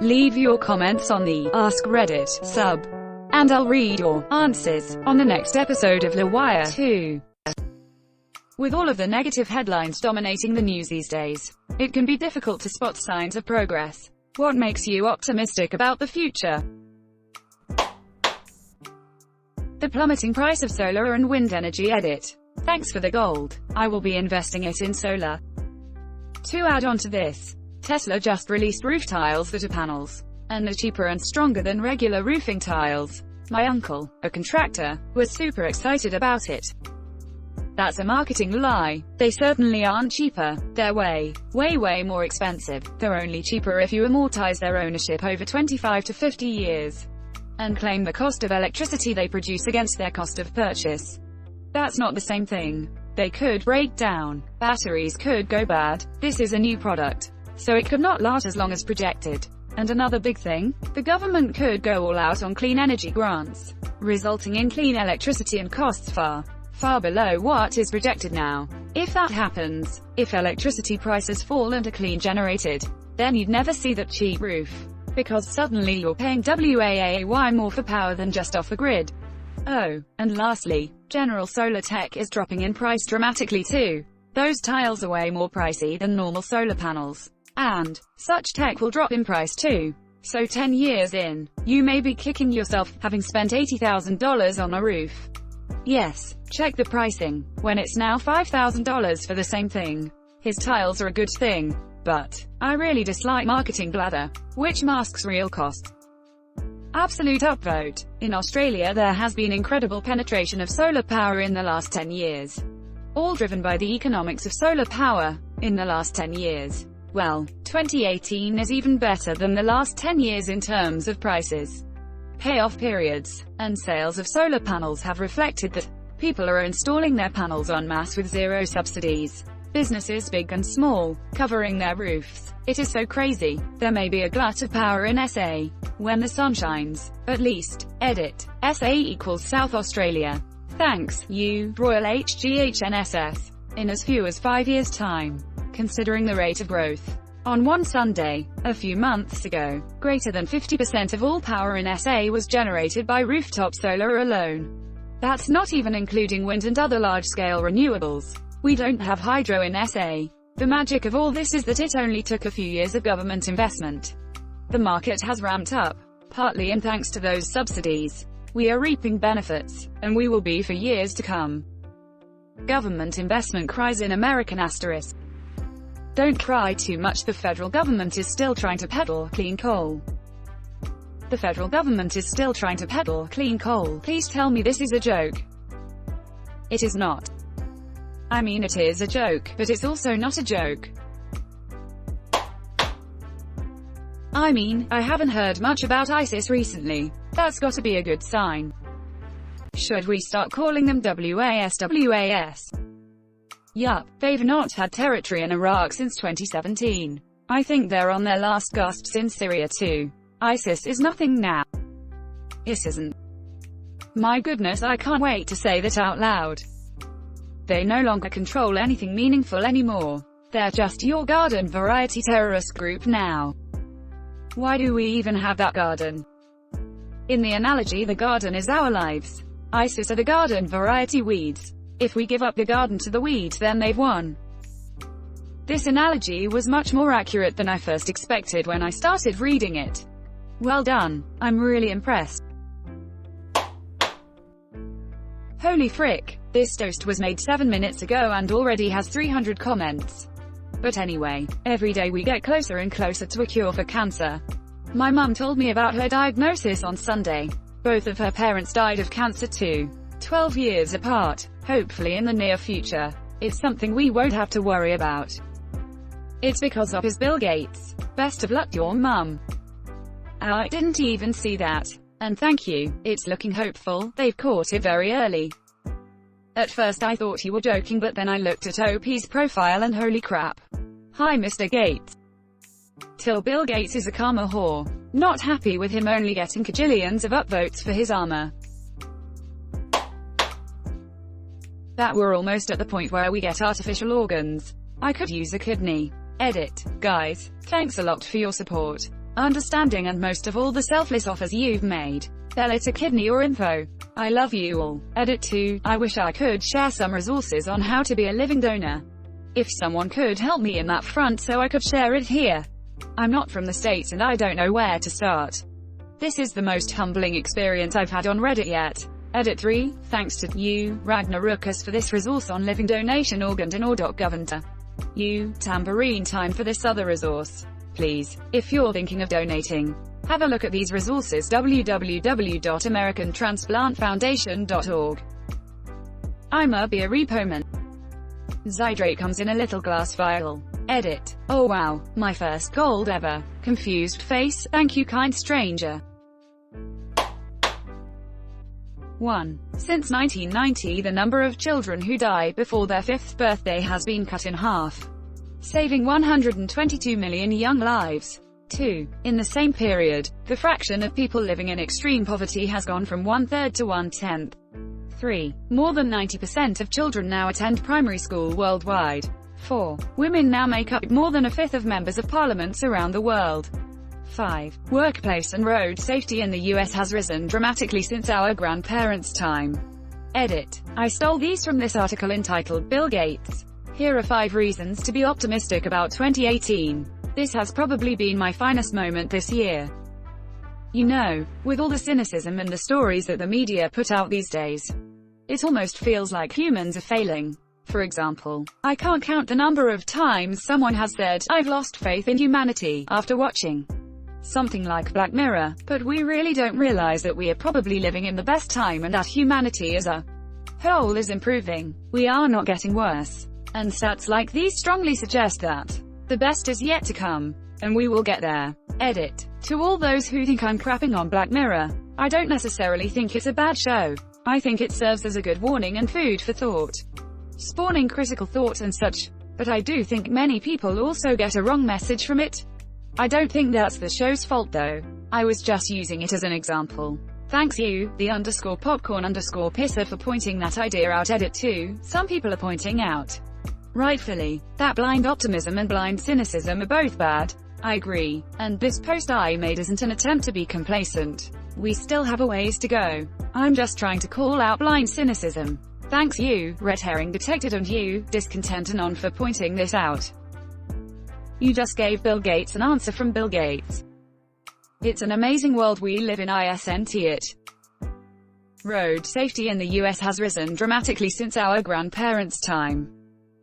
Leave your comments on the Ask Reddit sub, and I'll read your answers on the next episode of LWIAR 2. With all of the negative headlines dominating the news these days, it can be difficult to spot signs of progress. What makes you optimistic about the future? The plummeting price of solar and wind energy. Edit. Thanks for the gold. I will be investing it in solar. To add on to this, Tesla just released roof tiles that are panels, and are cheaper and stronger than regular roofing tiles. My uncle, a contractor, was super excited about it. That's a marketing lie. They certainly aren't cheaper. They're way more expensive. They're only cheaper if you amortize their ownership over 25 to 50 years, and claim the cost of electricity they produce against their cost of purchase. That's not the same thing. They could break down. Batteries could go bad. This is a new product, so it could not last as long as projected. And another big thing, the government could go all out on clean energy grants, resulting in clean electricity and costs far below what is projected now. If that happens, if electricity prices fall and are clean generated, then you'd never see that cheap roof, because suddenly you're paying WIAR more for power than just off the grid. Oh, and lastly, general solar tech is dropping in price dramatically too. Those tiles are way more pricey than normal solar panels, and such tech will drop in price too. So 10 years in, you may be kicking yourself having spent $80,000 on a roof. Yes, check the pricing, when it's now $5,000 for the same thing. His tiles are a good thing, but I really dislike marketing blather, which masks real costs. Absolute upvote. In Australia there has been incredible penetration of solar power in the last 10 years. All driven by the economics of solar power, in the last 10 years. Well, 2018 is even better than the last 10 years in terms of prices, payoff periods, and sales of solar panels have reflected that people are installing their panels en masse with zero subsidies. Businesses big and small, covering their roofs. It is so crazy. There may be a glut of power in SA when the sun shines, at least. Edit. SA equals South Australia. Thanks, you, Royal HGHNSS. In as few as 5 years' time. Considering the rate of growth. On one Sunday, a few months ago, greater than 50% of all power in SA was generated by rooftop solar alone. That's not even including wind and other large-scale renewables. We don't have hydro in SA. The magic of all this is that it only took a few years of government investment. The market has ramped up, partly and thanks to those subsidies. We are reaping benefits, and we will be for years to come. Government investment cries in American asterisk. Don't cry too much. The federal government is still trying to peddle clean coal. The federal government is still trying to peddle clean coal. Please tell me this is a joke. It is not. I mean, it is a joke, but it's also not a joke. I mean, I haven't heard much about ISIS recently. That's gotta be a good sign. Should we start calling them WAS? Yup, they've not had territory in Iraq since 2017. I think they're on their last gasps in Syria too. ISIS is nothing now. It isn't. My goodness, I can't wait to say that out loud. They no longer control anything meaningful anymore. They're just your garden variety terrorist group now. Why do we even have that garden? In the analogy, the garden is our lives. ISIS are the garden variety weeds. If we give up the garden to the weeds, then they've won. This analogy was much more accurate than I first expected when I started reading it. Well done. I'm really impressed. Holy frick. This toast was made 7 minutes ago and already has 300 comments. But anyway, every day we get closer and closer to a cure for cancer. My mum told me about her diagnosis on Sunday. Both of her parents died of cancer too. 12 years apart. Hopefully in the near future. It's something we won't have to worry about. It's because of his Bill Gates. Best of luck, your mum. I didn't even see that. And thank you. It's looking hopeful. They've caught it very early. At first I thought you were joking, but then I looked at OP's profile and holy crap. Hi Mr. Gates. Till Bill Gates is a karma whore. Not happy with him only getting kajillions of upvotes for his armor. That we're almost at the point where we get artificial organs. I could use a kidney. Edit. Guys, thanks a lot for your support. understanding and most of all the selfless offers you've made. Sell it a kidney or info. I love you all. Edit 2. I wish I could share some resources on how to be a living donor. If someone could help me in that front so I could share it here. I'm not from the States and I don't know where to start. This is the most humbling experience I've had on Reddit yet. Edit 3. Thanks to you, Ragnarukas, for this resource on living donation organ donor.governor. You, Tambourine Time, for this other resource. Please, if you're thinking of donating, have a look at these resources: www.americantransplantfoundation.org. I'm a beer repoman. Zydrate comes in a little glass vial. Edit. Oh wow, my first gold ever. Confused face, thank you kind stranger. 1. Since 1990 the number of children who die before their 5th birthday has been cut in half, saving 122 million young lives. 2. In the same period, the fraction of people living in extreme poverty has gone from 1/3 to 1/10. 3. More than 90% of children now attend primary school worldwide. 4. Women now make up more than a fifth of members of parliaments around the world. 5. Workplace and road safety in the US has risen dramatically since our grandparents' time. Edit. I stole these from this article entitled Bill Gates. Here are 5 reasons to be optimistic about 2018. This has probably been my finest moment this year. You know, with all the cynicism and the stories that the media put out these days, it almost feels like humans are failing. For example, I can't count the number of times someone has said, "I've lost faith in humanity," after watching something like Black Mirror, but we really don't realize that we are probably living in the best time and that humanity as a whole is improving. We are not getting worse. And stats like these strongly suggest that the best is yet to come, and we will get there. Edit. To all those who think I'm crapping on Black Mirror, I don't necessarily think it's a bad show. I think it serves as a good warning and food for thought, spawning critical thought and such, but I do think many people also get a wrong message from it. I don't think that's the show's fault though. I was just using it as an example. Thanks you, the _popcorn_pisser, for pointing that idea out. Edit 2. Some people are pointing out, rightfully, that blind optimism and blind cynicism are both bad. I agree. And this post I made isn't an attempt to be complacent. We still have a ways to go. I'm just trying to call out blind cynicism. Thanks you, Red Herring Detected, and you, Discontent Anon, for pointing this out. You just gave Bill Gates an answer from Bill Gates. It's an amazing world we live in, isn't it? Road safety in the US has risen dramatically since our grandparents' time.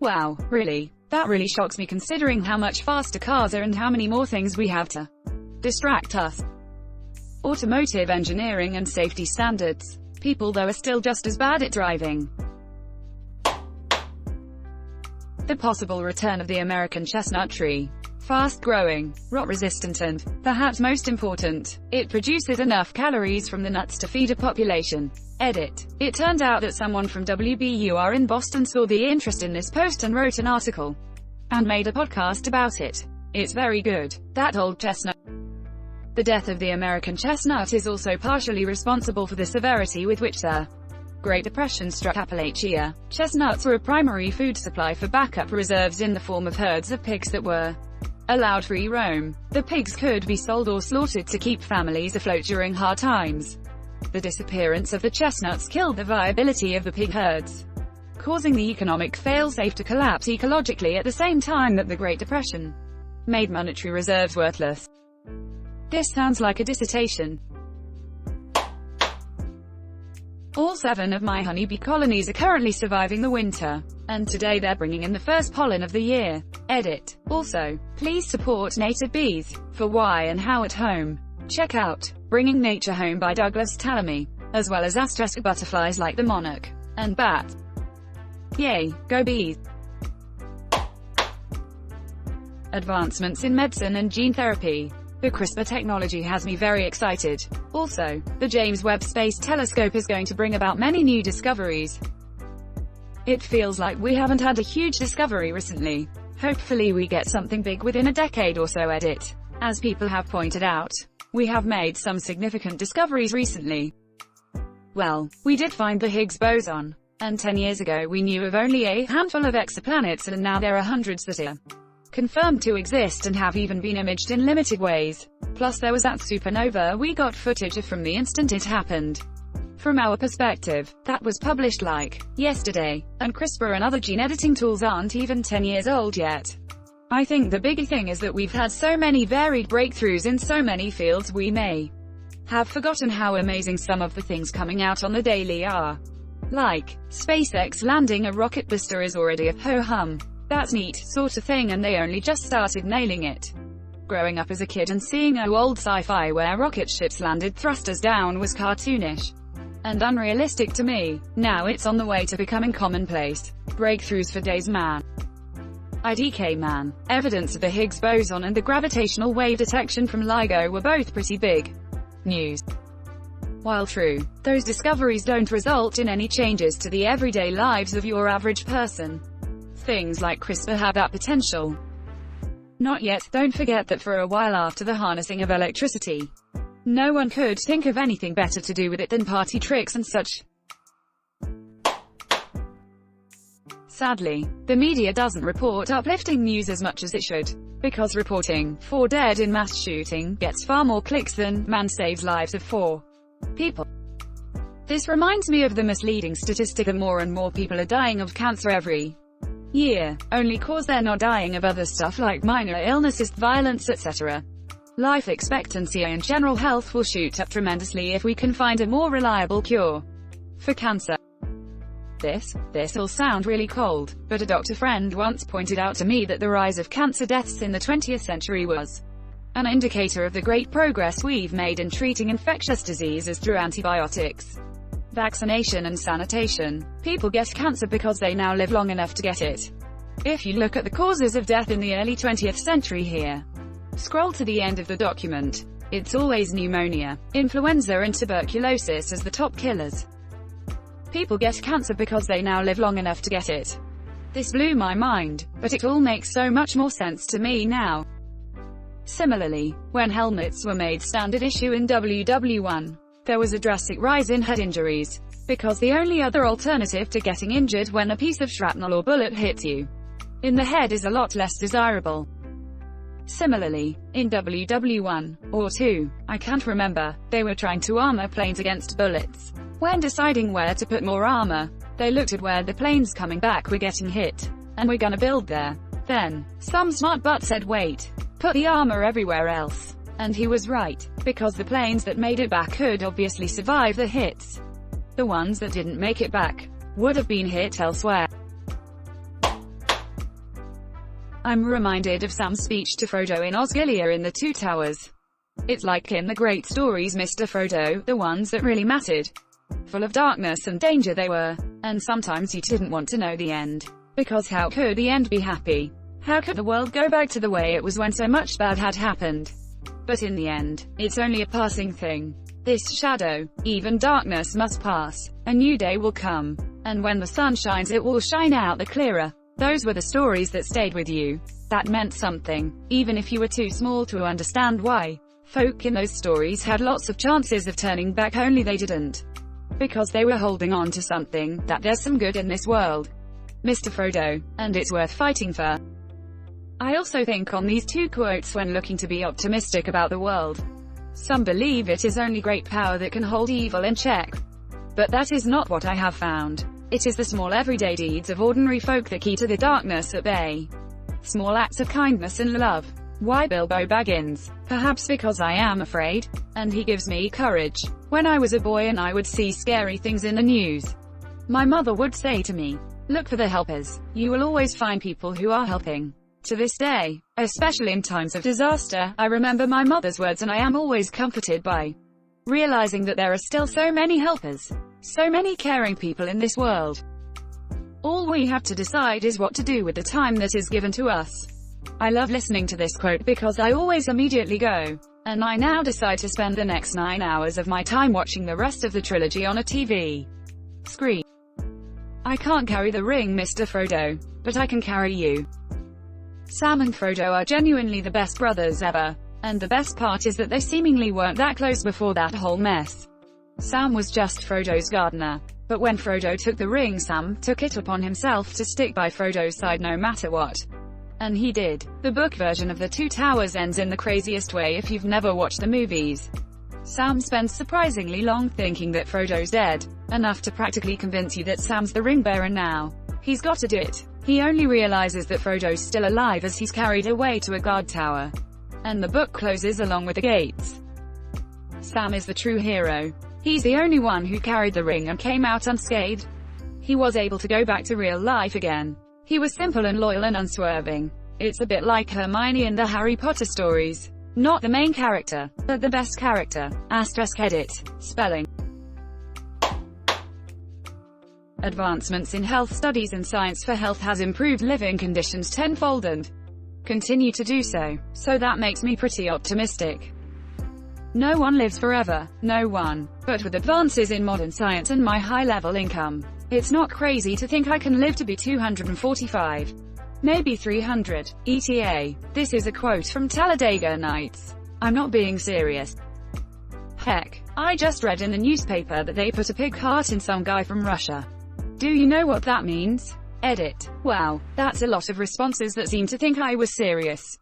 Wow, really? That really shocks me considering how much faster cars are and how many more things we have to distract us. Automotive engineering and safety standards. People though are still just as bad at driving. The possible return of the American chestnut tree. Fast-growing, rot-resistant and, perhaps most important, it produces enough calories from the nuts to feed a population. Edit. It turned out that someone from WBUR in Boston saw the interest in this post and wrote an article and made a podcast about it. It's very good. That old chestnut. The death of the American chestnut is also partially responsible for the severity with which the Great Depression struck Appalachia. Chestnuts were a primary food supply for backup reserves in the form of herds of pigs that were allowed free roam. The pigs could be sold or slaughtered to keep families afloat during hard times. The disappearance of the chestnuts killed the viability of the pig herds, causing the economic failsafe to collapse ecologically at the same time that the Great Depression made monetary reserves worthless. This sounds like a dissertation. All 7 of my honeybee colonies are currently surviving the winter, and today they're bringing in the first pollen of the year. Edit. Also, please support native bees. For why and how at home. Check out Bringing Nature Home by Douglas Tallamy, as well as asterisk butterflies like the monarch and bat. Yay, go bees! Advancements in medicine and gene therapy. The CRISPR technology has me very excited. Also, the James Webb Space Telescope is going to bring about many new discoveries. It feels like we haven't had a huge discovery recently. Hopefully we get something big within a decade or so. Edit. As people have pointed out, we have made some significant discoveries recently. Well, we did find the Higgs boson, and 10 years ago we knew of only a handful of exoplanets, and now there are hundreds that are confirmed to exist and have even been imaged in limited ways. Plus there was that supernova we got footage of from the instant it happened. From our perspective, that was published like yesterday, and CRISPR and other gene editing tools aren't even 10 years old yet. I think the bigger thing is that we've had so many varied breakthroughs in so many fields we may have forgotten how amazing some of the things coming out on the daily are. Like, SpaceX landing a rocket booster is already a ho-hum. That's neat, sort of thing, and they only just started nailing it. Growing up as a kid and seeing old sci-fi where rocket ships landed thrusters down was cartoonish and unrealistic to me. Now it's on the way to becoming commonplace. Breakthroughs for days, man. IDK man. Evidence of the Higgs boson and the gravitational wave detection from LIGO were both pretty big news. While true, those discoveries don't result in any changes to the everyday lives of your average person. Things like CRISPR have that potential. Not yet. Don't forget that for a while after the harnessing of electricity, no one could think of anything better to do with it than party tricks and such. Sadly, the media doesn't report uplifting news as much as it should, because reporting 4 dead in mass shooting gets far more clicks than man saves lives of 4 people. This reminds me of the misleading statistic that more and more people are dying of cancer every year, only cause they're not dying of other stuff like minor illnesses, violence, etc. Life expectancy and general health will shoot up tremendously if we can find a more reliable cure for cancer. This'll sound really cold, but a doctor friend once pointed out to me that the rise of cancer deaths in the 20th century was an indicator of the great progress we've made in treating infectious diseases through antibiotics, vaccination and sanitation. People get cancer because they now live long enough to get it. If you look at the causes of death in the early 20th century here, scroll to the end of the document, it's always pneumonia, influenza and tuberculosis as the top killers. People get cancer because they now live long enough to get it. This blew my mind, but it all makes so much more sense to me now. Similarly, when helmets were made standard issue in WW1, there was a drastic rise in head injuries, because the only other alternative to getting injured when a piece of shrapnel or bullet hits you in the head is a lot less desirable. Similarly, in WW1, or 2, I can't remember, they were trying to armor planes against bullets. When deciding where to put more armor, they looked at where the planes coming back were getting hit, and we're gonna build there. Then, some smart butt said wait, put the armor everywhere else. And he was right, because the planes that made it back could obviously survive the hits. The ones that didn't make it back would have been hit elsewhere. I'm reminded of Sam's speech to Frodo in Osgiliath in the Two Towers. It's like in the great stories, Mr. Frodo, the ones that really mattered. Full of darkness and danger they were, and sometimes you didn't want to know the end. Because how could the end be happy? How could the world go back to the way it was when so much bad had happened? But in the end, it's only a passing thing. This shadow, even darkness must pass. A new day will come. And when the sun shines it will shine out the clearer. Those were the stories that stayed with you. That meant something, even if you were too small to understand why. Folk in those stories had lots of chances of turning back, only they didn't. Because they were holding on to something, that there's some good in this world, Mr. Frodo, and it's worth fighting for. I also think on these 2 quotes when looking to be optimistic about the world. Some believe it is only great power that can hold evil in check. But that is not what I have found. It is the small everyday deeds of ordinary folk that keep the darkness at bay. Small acts of kindness and love. Why Bilbo Baggins? Perhaps because I am afraid, and he gives me courage. When I was a boy and I would see scary things in the news, my mother would say to me, look for the helpers. You will always find people who are helping. To this day, especially in times of disaster, I remember my mother's words, and I am always comforted by realizing that there are still so many helpers, so many caring people in this world. All we have to decide is what to do with the time that is given to us. I love listening to this quote because I always immediately go, and I now decide to spend the next 9 hours of my time watching the rest of the trilogy on a TV screen. I can't carry the ring, Mr. Frodo, but I can carry you. Sam and Frodo are genuinely the best brothers ever, and the best part is that they seemingly weren't that close before that whole mess. Sam was just Frodo's gardener, but when Frodo took the ring, Sam took it upon himself to stick by Frodo's side no matter what. And he did. The book version of The Two Towers ends in the craziest way if you've never watched the movies. Sam spends surprisingly long thinking that Frodo's dead, enough to practically convince you that Sam's the ring bearer now. He's got to do it. He only realizes that Frodo's still alive as he's carried away to a guard tower. And the book closes along with the gates. Sam is the true hero. He's the only one who carried the ring and came out unscathed. He was able to go back to real life again. He was simple and loyal and unswerving. It's a bit like Hermione in the Harry Potter stories. Not the main character, but the best character. *Edit. Spelling. Advancements in health studies and science for health has improved living conditions tenfold and continue to do so. So that makes me pretty optimistic. No one lives forever, no one. But with advances in modern science and my high-level income, it's not crazy to think I can live to be 245. Maybe 300. ETA. This is a quote from Talladega Nights. I'm not being serious. Heck, I just read in the newspaper that they put a pig heart in some guy from Russia. Do you know what that means? Edit. Wow, that's a lot of responses that seem to think I was serious.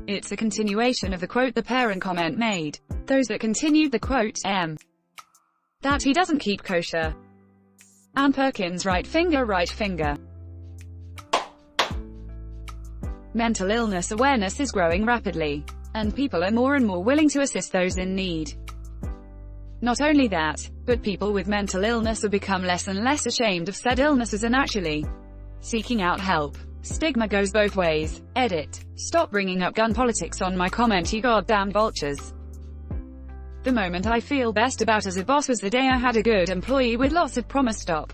It's a continuation of the quote the parent comment made. Those that continued the quote, that he doesn't keep kosher. Ann Perkins right finger. Mental illness awareness is growing rapidly, and people are more and more willing to assist those in need. Not only that, but people with mental illness have become less and less ashamed of said illnesses and actually seeking out help. Stigma goes both ways. Edit. Stop bringing up gun politics on my comment, you goddamn vultures. The moment I feel best about as a boss was the day I had a good employee with lots of promise stop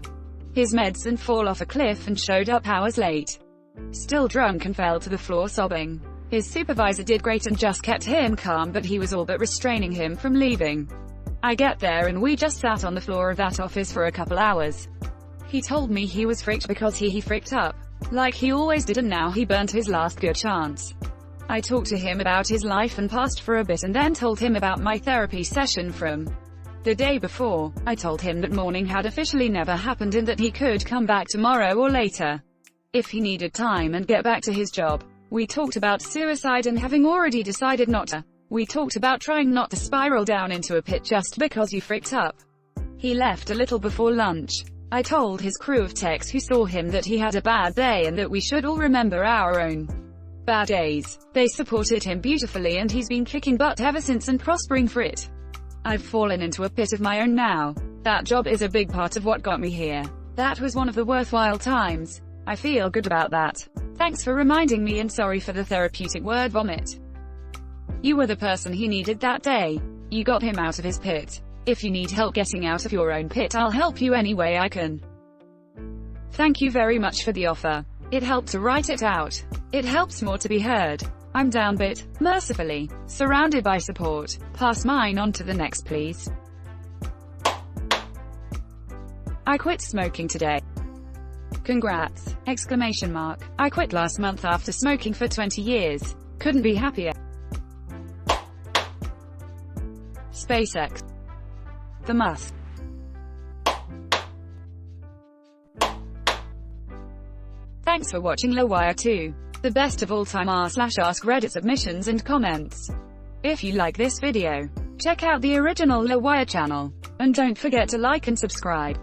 his meds and fall off a cliff and showed up hours late. Still drunk and fell to the floor sobbing. His supervisor did great and just kept him calm, but he was all but restraining him from leaving. I get there and we just sat on the floor of that office for a couple hours. He told me he was freaked because he freaked up. Like he always did, and now he burnt his last good chance. I talked to him about his life and past for a bit and then told him about my therapy session from the day before. I told him that morning had officially never happened and that he could come back tomorrow or later if he needed time and get back to his job. We talked about suicide and having already decided not to. We talked about trying not to spiral down into a pit just because you freaked up. He left a little before lunch. I told his crew of techs who saw him that he had a bad day and that we should all remember our own bad days. They supported him beautifully and he's been kicking butt ever since and prospering for it. I've fallen into a pit of my own now. That job is a big part of what got me here. That was one of the worthwhile times. I feel good about that. Thanks for reminding me and sorry for the therapeutic word vomit. You were the person he needed that day. You got him out of his pit. If you need help getting out of your own pit, I'll help you any way I can. Thank you very much for the offer. It helped to write it out. It helps more to be heard. I'm down but, mercifully, surrounded by support. Pass mine on to the next please. I quit smoking today. Congrats! ! I quit last month after smoking for 20 years. Couldn't be happier. SpaceX. The Musk. Thanks for watching LWIAR 2. The best of all time r/AskReddit submissions and comments. If you like this video, check out the original LWIAR channel. And don't forget to like and subscribe.